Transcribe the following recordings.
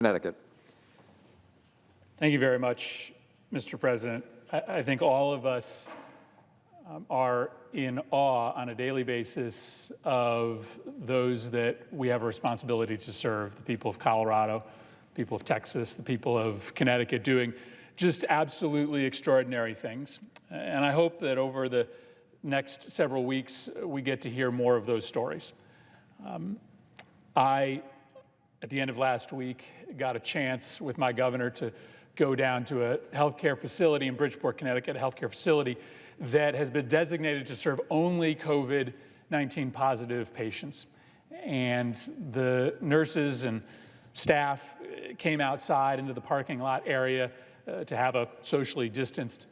Connecticut. Thank you very much, Mr. President. I think all of us are in awe on a daily basis of those that we have a responsibility to serve, the people of Colorado, the people of Texas, the people of Connecticut, doing just absolutely extraordinary things. And I hope that over the next several weeks, we get to hear more of those stories. At the end of last week, got a chance with my governor to go down to a healthcare facility in Bridgeport, Connecticut, a healthcare facility that has been designated to serve only COVID-19 positive patients. And the nurses and staff came outside into the parking lot area to have a socially distanced,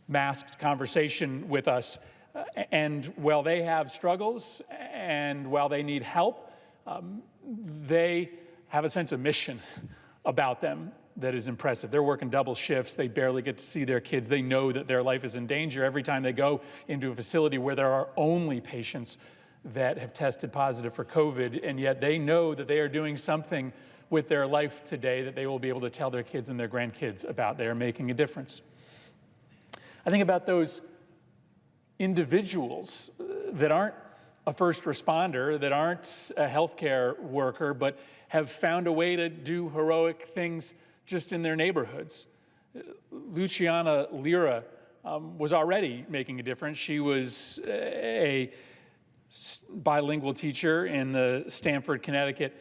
masked conversation with us. And while they have struggles and while they need help, they have a sense of mission about them that is impressive. They're working double shifts. They barely get to see their kids. They know that their life is in danger every time they go into a facility where there are only patients that have tested positive for COVID, and yet they know that they are doing something with their life today that they will be able to tell their kids and their grandkids about. They are making a difference. I think about those individuals that aren't a first responder, that aren't a healthcare worker, but have found a way to do heroic things just in their neighborhoods. Luciana Lira was already making a difference. She was a bilingual teacher in the Stamford, Connecticut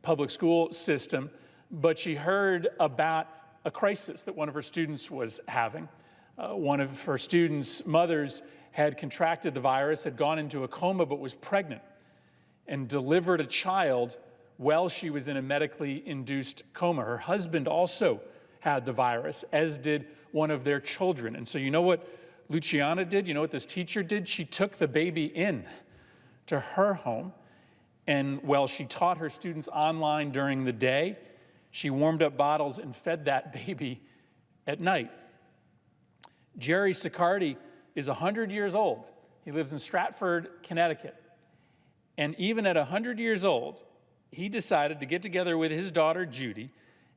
public school system, but she heard about a crisis that one of her students was having. One of her students' mothers had contracted the virus, had gone into a coma, but was pregnant and delivered a child while she was in a medically induced coma. Her husband also had the virus, as did one of their children. And so you know what Luciana did? You know what this teacher did? She took the baby in to her home, and while she taught her students online during the day, she warmed up bottles and fed that baby at night. Jerry Siccardi is 100 years old. He lives in Stratford, Connecticut. And even at 100 years old, he decided to get together with his daughter, Judy,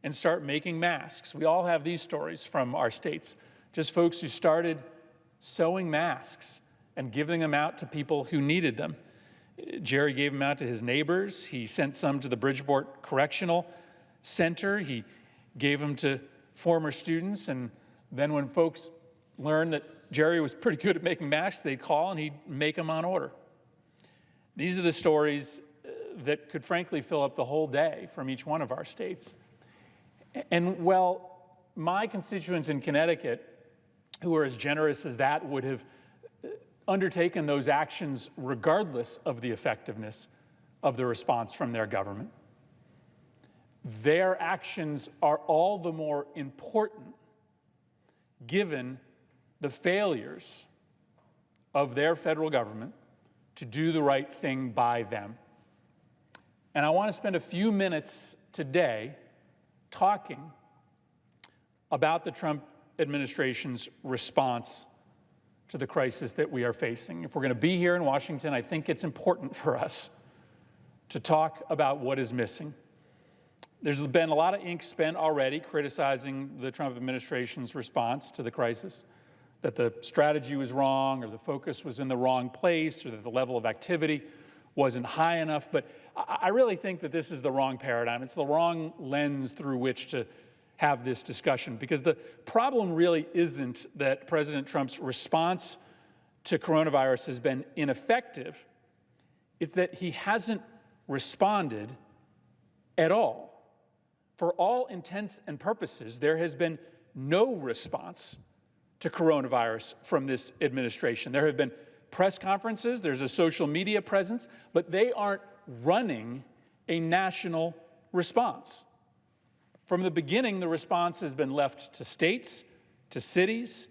and start making masks. We all have these stories from our states, just folks who started sewing masks and giving them out to people who needed them. Jerry gave them out to his neighbors. He sent some to the Bridgeport Correctional Center. He gave them to former students. And then when folks learned that Jerry was pretty good at making masks, they'd call and he'd make them on order. These are the stories that could frankly fill up the whole day from each one of our states. And while my constituents in Connecticut, who are as generous as that, would have undertaken those actions regardless of the effectiveness of the response from their government, their actions are all the more important given the failures of their federal government to do the right thing by them. And I want to spend a few minutes today talking about the Trump administration's response to the crisis that we are facing. If we're going to be here in Washington, I think it's important for us to talk about what is missing. There's been a lot of ink spent already criticizing the Trump administration's response to the crisis, that the strategy was wrong, or the focus was in the wrong place, or that the level of activity wasn't high enough. But I really think that this is the wrong paradigm. It's the wrong lens through which to have this discussion, because the problem really isn't that President Trump's response to coronavirus has been ineffective. It's that he hasn't responded at all. For all intents and purposes, there has been no response to coronavirus from this administration. There have been press conferences, there's a social media presence, but they aren't running a national response. From the beginning, the response has been left to states, to cities,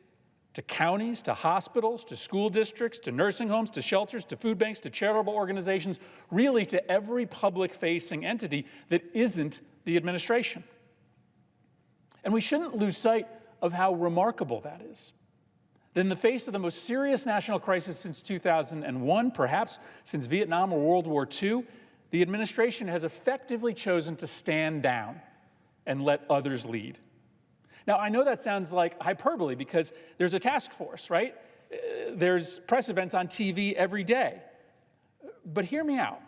to counties, to hospitals, to school districts, to nursing homes, to shelters, to food banks, to charitable organizations, really to every public-facing entity that isn't the administration. And we shouldn't lose sight of how remarkable that is. That in the face of the most serious national crisis since 2001, perhaps since Vietnam or World War II, the administration has effectively chosen to stand down and let others lead. Now, I know that sounds like hyperbole because there's a task force, right? There's press events on TV every day. But hear me out.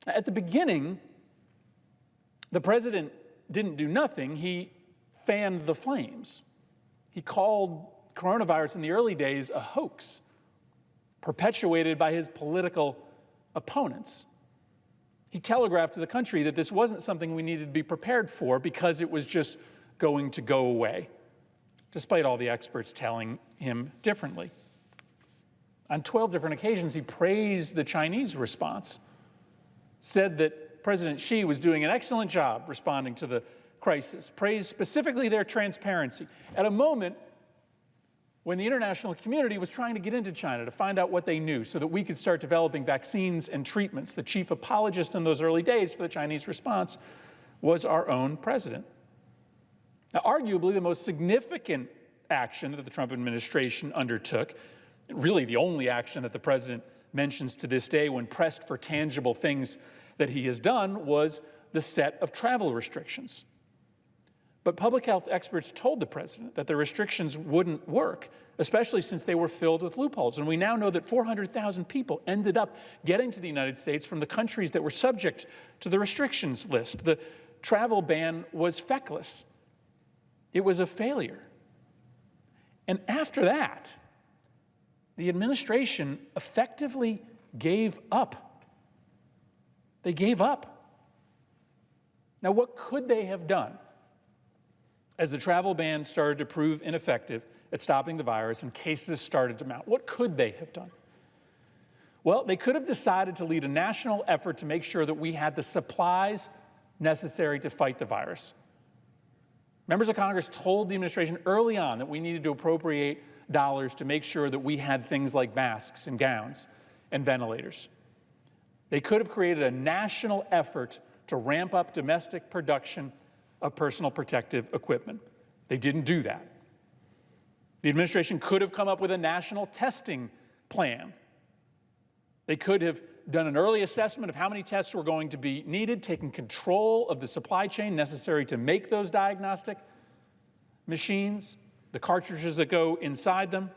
At the beginning, the president didn't do nothing. He fanned the flames. He called coronavirus in the early days a hoax, perpetuated by his political opponents. He telegraphed to the country that this wasn't something we needed to be prepared for because it was just going to go away, despite all the experts telling him differently. On 12 different occasions, he praised the Chinese response, said that President Xi was doing an excellent job responding to the crisis, praised specifically their transparency at a moment when the international community was trying to get into China to find out what they knew so that we could start developing vaccines and treatments. The chief apologist in those early days for the Chinese response was our own president. Now, arguably the most significant action that the Trump administration undertook, really the only action that the president mentions to this day when pressed for tangible things that he has done, was the set of travel restrictions. But public health experts told the president that the restrictions wouldn't work, especially since they were filled with loopholes. And we now know that 400,000 people ended up getting to the United States from the countries that were subject to the restrictions list. The travel ban was feckless. It was a failure. And after that, the administration effectively gave up. They gave up. Now, what could they have done as the travel ban started to prove ineffective at stopping the virus and cases started to mount? What could they have done? Well, they could have decided to lead a national effort to make sure that we had the supplies necessary to fight the virus. Members of Congress told the administration early on that we needed to appropriate dollars to make sure that we had things like masks and gowns and ventilators. They could have created a national effort to ramp up domestic production of personal protective equipment. They didn't do that. The administration could have come up with a national testing plan. They could have done an early assessment of how many tests were going to be needed, taken control of the supply chain necessary to make those diagnostic machines, the cartridges that go inside them.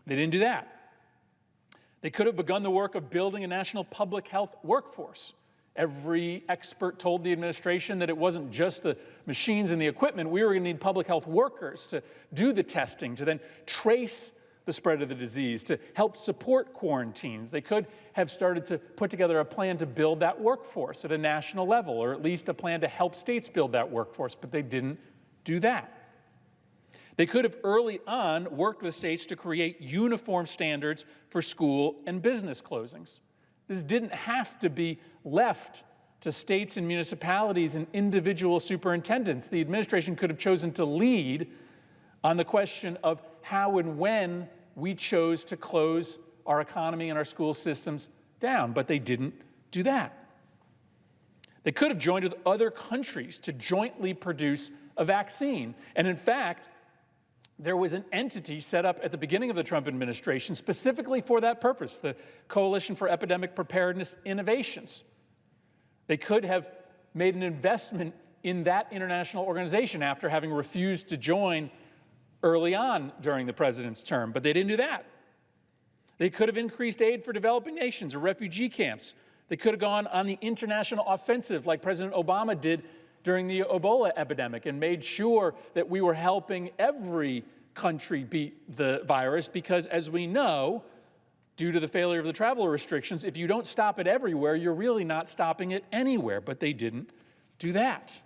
They didn't do that. They could have begun the work of building a national public health workforce. Every expert told the administration that it wasn't just the machines and the equipment. We were going to need public health workers to do the testing, to then trace the spread of the disease, to help support quarantines. They could have started to put together a plan to build that workforce at a national level, or at least a plan to help states build that workforce, but they didn't do that. They could have early on worked with states to create uniform standards for school and business closings. This didn't have to be left to states and municipalities and individual superintendents. The administration could have chosen to lead on the question of how and when we chose to close our economy and our school systems down, but they didn't do that. They could have joined with other countries to jointly produce a vaccine. And in fact, there was an entity set up at the beginning of the Trump administration specifically for that purpose, the Coalition for Epidemic Preparedness Innovations. They could have made an investment in that international organization after having refused to join early on during the president's term, but they didn't do that. They could have increased aid for developing nations or refugee camps. They could have gone on the international offensive like President Obama did during the Ebola epidemic and made sure that we were helping every country beat the virus because, as we know, due to the failure of the travel restrictions, if you don't stop it everywhere, you're really not stopping it anywhere. But they didn't do that.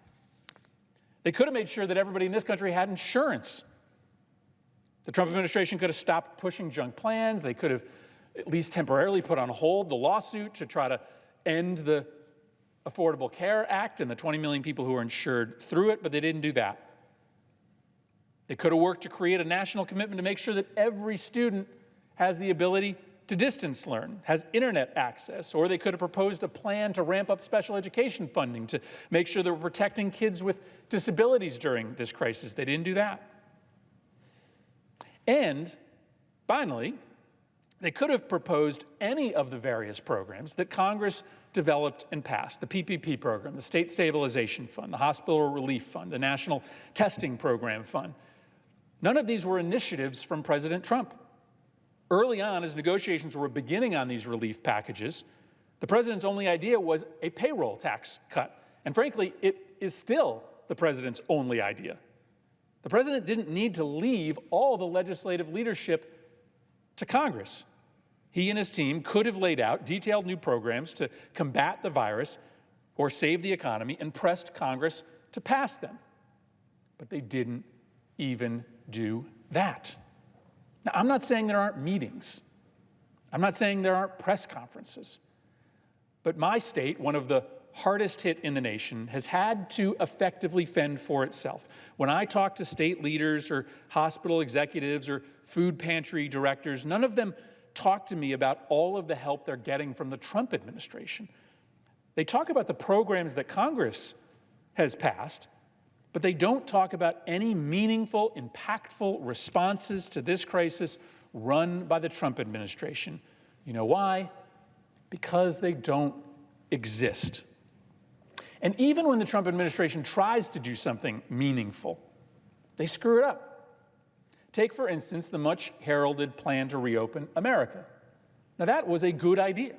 They could have made sure that everybody in this country had insurance. The Trump administration could have stopped pushing junk plans. They could have at least temporarily put on hold the lawsuit to try to end the Affordable Care Act and the 20 million people who are insured through it, but they didn't do that. They could have worked to create a national commitment to make sure that every student has the ability to distance learn, has internet access, or they could have proposed a plan to ramp up special education funding to make sure that we're protecting kids with disabilities during this crisis. They didn't do that. And finally, They could have proposed any of the various programs that Congress developed and passed: the PPP program, the State Stabilization Fund, the Hospital Relief Fund, the National Testing Program Fund. None of these were initiatives from President Trump. Early on, as negotiations were beginning on these relief packages, the president's only idea was a payroll tax cut. And frankly, it is still the president's only idea. The president didn't need to leave all the legislative leadership to Congress. He and his team could have laid out detailed new programs to combat the virus or save the economy and pressed Congress to pass them. But they didn't even do that. Now, I'm not saying there aren't meetings. I'm not saying there aren't press conferences. But my state, one of the hardest hit in the nation, has had to effectively fend for itself. When I talk to state leaders or hospital executives or food pantry directors, none of them talk to me about all of the help they're getting from the Trump administration. They talk about the programs that Congress has passed, but they don't talk about any meaningful, impactful responses to this crisis run by the Trump administration. You know why? Because they don't exist. And even when the Trump administration tries to do something meaningful, they screw it up. Take, for instance, the much heralded plan to reopen America. Now, that was a good idea,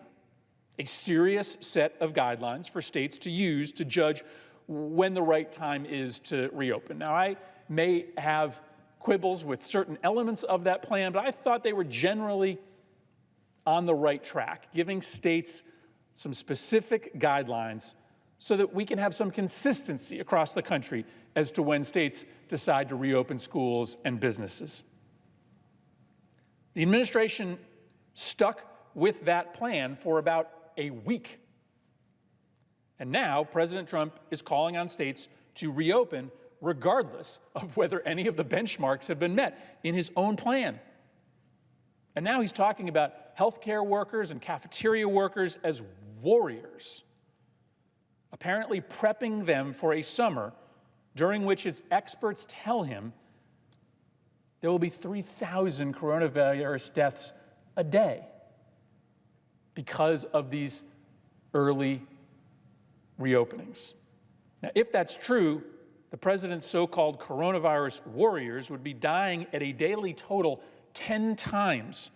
a serious set of guidelines for states to use to judge when the right time is to reopen. Now, I may have quibbles with certain elements of that plan, but I thought they were generally on the right track, giving states some specific guidelines so that we can have some consistency across the country as to when states decide to reopen schools and businesses. The administration stuck with that plan for about a week. And now President Trump is calling on states to reopen regardless of whether any of the benchmarks have been met in his own plan. And now he's talking about healthcare workers and cafeteria workers as warriors, apparently prepping them for a summer during which its experts tell him there will be 3,000 coronavirus deaths a day because of these early reopenings. Now, if that's true, the president's so-called coronavirus warriors would be dying at a daily total 10 times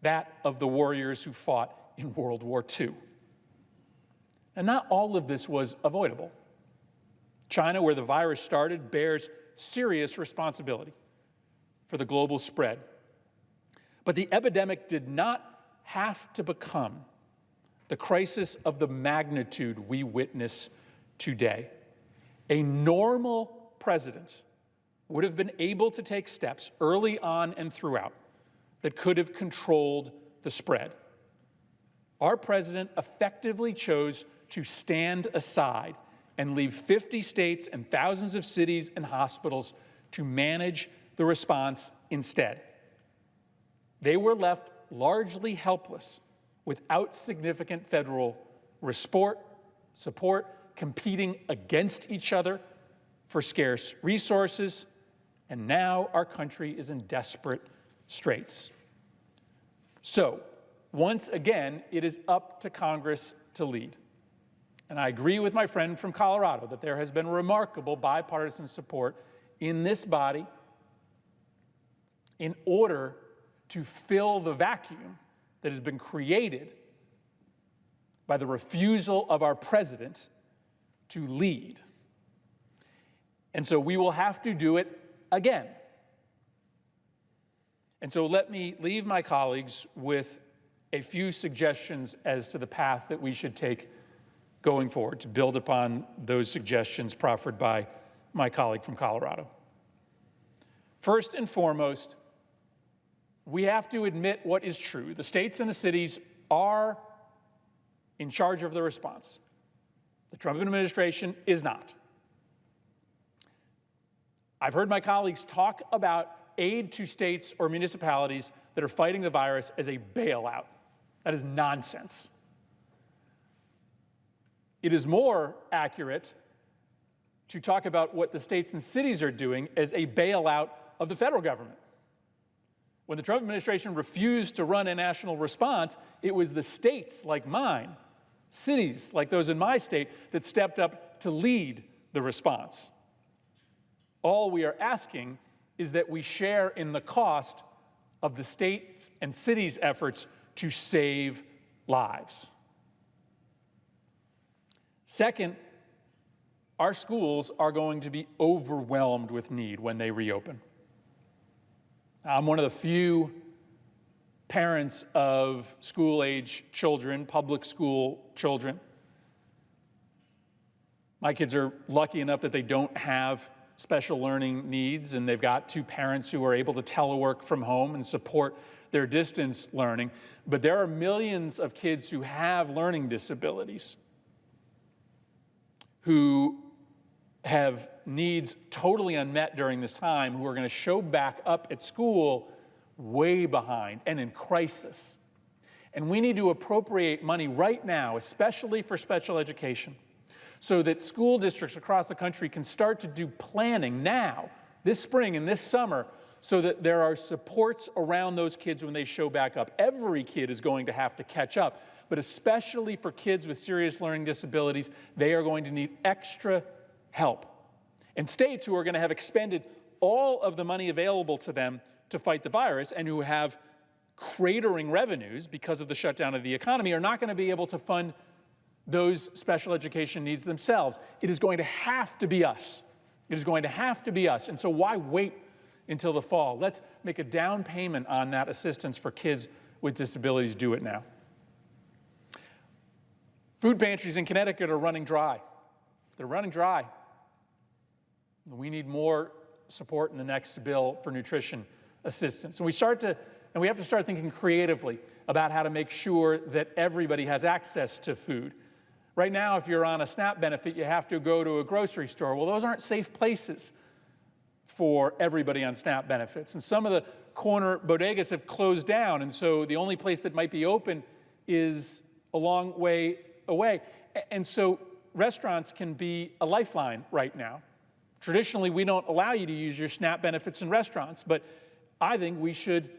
that of the warriors who fought in World War II. And not all of this was avoidable. China, where the virus started, bears serious responsibility for the global spread. But the epidemic did not have to become the crisis of the magnitude we witness today. A normal president would have been able to take steps early on and throughout that could have controlled the spread. Our president effectively chose to stand aside and leave 50 states and thousands of cities and hospitals to manage the response instead. They were left largely helpless without significant federal support, competing against each other for scarce resources, and now our country is in desperate straits. So, once again, it is up to Congress to lead. And I agree with my friend from Colorado that there has been remarkable bipartisan support in this body in order to fill the vacuum that has been created by the refusal of our president to lead. And so we will have to do it again. And so let me leave my colleagues with a few suggestions as to the path that we should take going forward to build upon those suggestions proffered by my colleague from Colorado. First and foremost, we have to admit what is true. The states and the cities are in charge of the response. The Trump administration is not. I've heard my colleagues talk about aid to states or municipalities that are fighting the virus as a bailout. That is nonsense. It is more accurate to talk about what the states and cities are doing as a bailout of the federal government. When the Trump administration refused to run a national response, it was the states like mine, cities like those in my state, that stepped up to lead the response. All we are asking is that we share in the cost of the states' and cities' efforts to save lives. Second, our schools are going to be overwhelmed with need when they reopen. I'm one of the few parents of school-age children, public school children. My kids are lucky enough that they don't have special learning needs, and they've got two parents who are able to telework from home and support their distance learning. But there are millions of kids who have learning disabilities, who have needs totally unmet during this time, who are going to show back up at school way behind and in crisis. And we need to appropriate money right now, especially for special education, so that school districts across the country can start to do planning now, this spring and this summer, so that there are supports around those kids when they show back up. Every kid is going to have to catch up, but especially for kids with serious learning disabilities, they are going to need extra help. And states who are going to have expended all of the money available to them to fight the virus and who have cratering revenues because of the shutdown of the economy are not going to be able to fund those special education needs themselves. It is going to have to be us. It is going to have to be us. And so why wait until the fall? Let's make a down payment on that assistance for kids with disabilities. Do it now. Food pantries in Connecticut are running dry. They're running dry. We need more support in the next bill for nutrition assistance. And we have to start thinking creatively about how to make sure that everybody has access to food. Right now, if you're on a SNAP benefit, you have to go to a grocery store. Well, those aren't safe places for everybody on SNAP benefits. And some of the corner bodegas have closed down, and so the only place that might be open is a long way away. And so restaurants can be a lifeline right now. Traditionally, we don't allow you to use your SNAP benefits in restaurants, but I think we should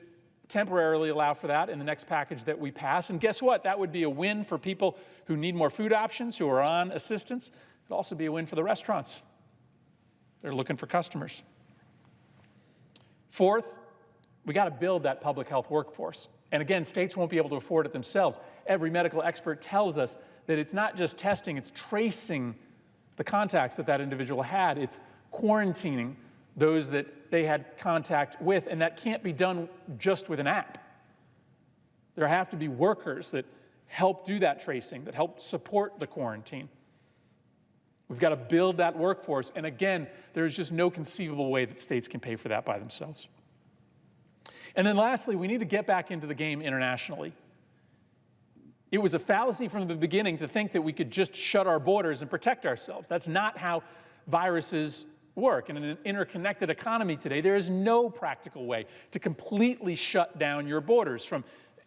temporarily allow for that in the next package that we pass. And guess what? That would be a win for people who need more food options, who are on assistance. It'd also be a win for the restaurants. They're looking for customers. Fourth, we got to build that public health workforce. And again, states won't be able to afford it themselves. Every medical expert tells us that it's not just testing, it's tracing the contacts that individual had. It's quarantining those that they had contact with, and that can't be done just with an app. There have to be workers that help do that tracing, that help support the quarantine. We've got to build that workforce, and again, there's just no conceivable way that states can pay for that by themselves. And then lastly, we need to get back into the game internationally. It was a fallacy from the beginning to think that we could just shut our borders and protect ourselves. That's not how viruses work. In an interconnected economy today, there is no practical way to completely shut down your borders from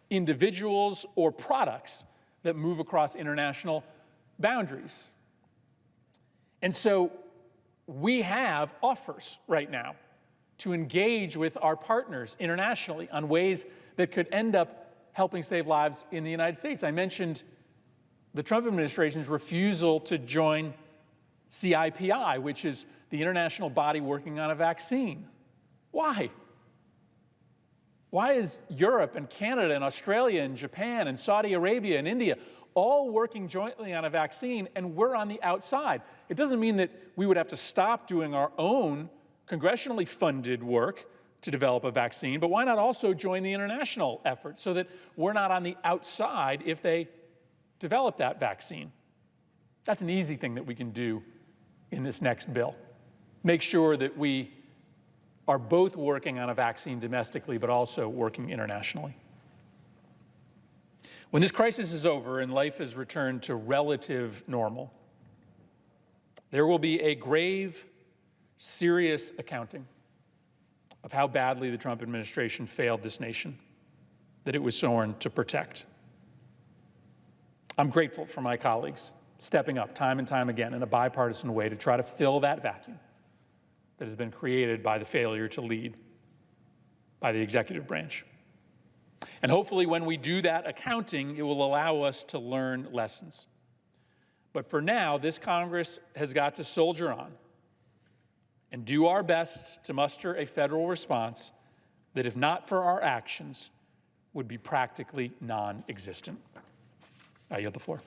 individuals or products that move across international boundaries. And so we have offers right now to engage with our partners internationally on ways that could end up helping save lives in the United States. I mentioned the Trump administration's refusal to join CIPI, which is the international body working on a vaccine. Why? Why is Europe and Canada and Australia and Japan and Saudi Arabia and India all working jointly on a vaccine and we're on the outside? It doesn't mean that we would have to stop doing our own congressionally funded work to develop a vaccine, but why not also join the international effort so that we're not on the outside if they develop that vaccine? That's an easy thing that we can do in this next bill. Make sure that we are both working on a vaccine domestically, but also working internationally. When this crisis is over and life has returned to relative normal, there will be a grave, serious accounting of how badly the Trump administration failed this nation that it was sworn to protect. I'm grateful for my colleagues stepping up time and time again in a bipartisan way to try to fill that vacuum that has been created by the failure to lead. by the executive branch. And hopefully when we do that accounting, it will allow us to learn lessons. But for now, this Congress has got to soldier on and do our best to muster a federal response that, if not for our actions, would be practically non-existent. I yield the floor.